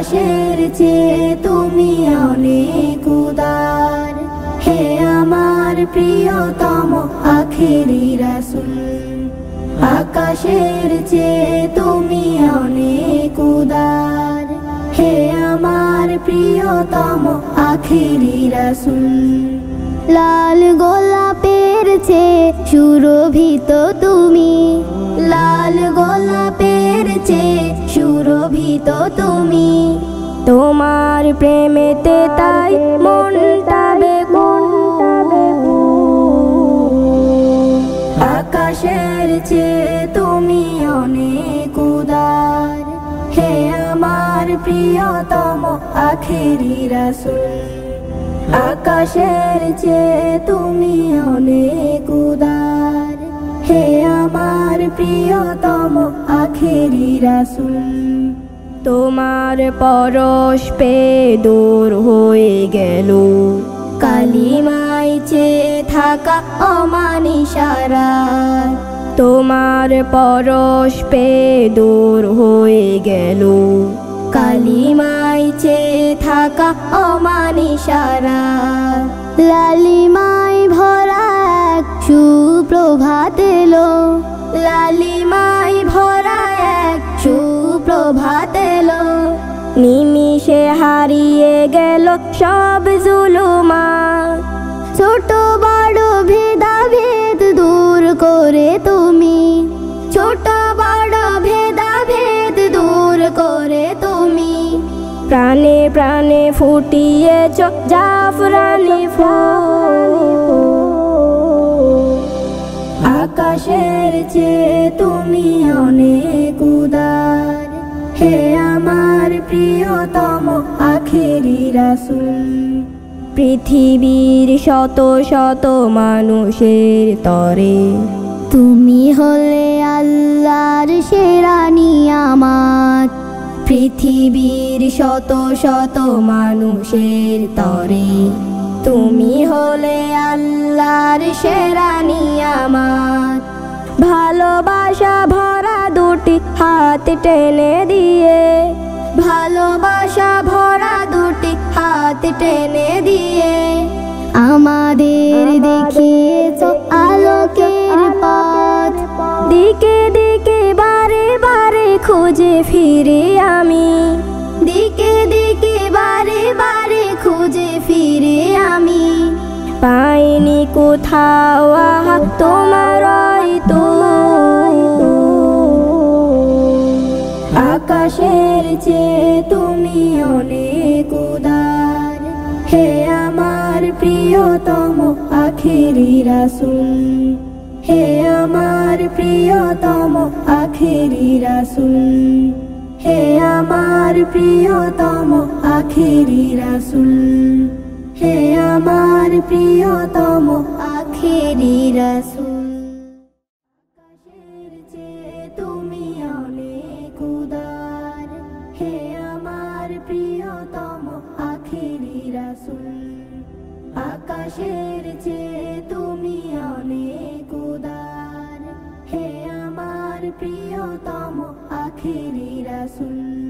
আকাশের চেয়ে তুমি অনেক উদার, হে আমার প্রিয়তম আখেরি রাসূল। আকাশের চেয়ে তুমি অনেক উদার, হে আমার প্রিয়তম আখেরি রাসূল। লাল গোলাপের চেয়ে সুরভিত তুমি, লাল গোলাপের চেয়ে সুরভিত তুমি। তোমার প্রেমেতে তাই মনটা বেকুল। আকাশের চেয়ে তুমি অনেক উদার, হে আমার প্রিয়তম আখেরি রাসূল। আকাশের চেয়ে তুমি অনেক উদার, হে আমার প্রিয়তম আখেরি রাসূল। তোমার পরশ পেয়ে দূর হয়ে গেল কালিমায় চেয়ে থাকা অমানিসারা। তোমার পরশ পেয়ে দূর হয়ে গেল কালিমায় চেয়ে থাকা অমানিসারা। লালিমায় ভরা এক সুপ্রভাত এলো, লালিমায় ভরা এক সুপ্রভাত এলো। নিমিষে হারিয়ে গেল সব জুলুমাত, ছোট বড় ভেদাভেদ দূর করে তুমি, ছোট বড় ভেদাভেদ দূর করে তুমি। প্রাণে প্রাণে ফুটিয়েছ জাফরানি ফুল। আকাশের চেয়ে তুমি অনেক উদার, হে আমার প্রিয়তম আখেরি রাসূল। পৃথিবীর শত শত মানুষের তরে তুমি হলে আল্লাহর সেরা নিয়ামত। পৃথিবীর শত শত মানুষের তরে তুমি হলে আল্লাহর সেরা নিয়ামত। ভালোবাসা ভরা দুটি হাত টেনে দিয়ে, ভালোবাসা ভরা দুটি হাত টেনে দিয়ে আমাদের দেখিয়েছ আলোকের পথ। দিকে দিকে বারে বারে খুঁজে ফিরে আমি, দিকে দিকে বারে বারে খুঁজে ফিরে আমি। পাইনি কোথাও আহা তোমার তো। আকাশের চেয়ে তুমি অনেক উদার, হে আমার প্রিয়তম আখেরি রাসূল। হে আমার প্রিয়তম আখেরি রাসূল, হে আমার প্রিয়তম আখেরি রাসূল, হে আমার প্রিয়তম আখেরি রাসূল। আকাশের চেয়ে তুমি অনেক উদার, হে আমার প্রিয়তম আখেরি রাসূল। আকাশের চেয়ে তুমি অনেক উদার, হে আমার প্রিয়তম আখেরি রাসূল।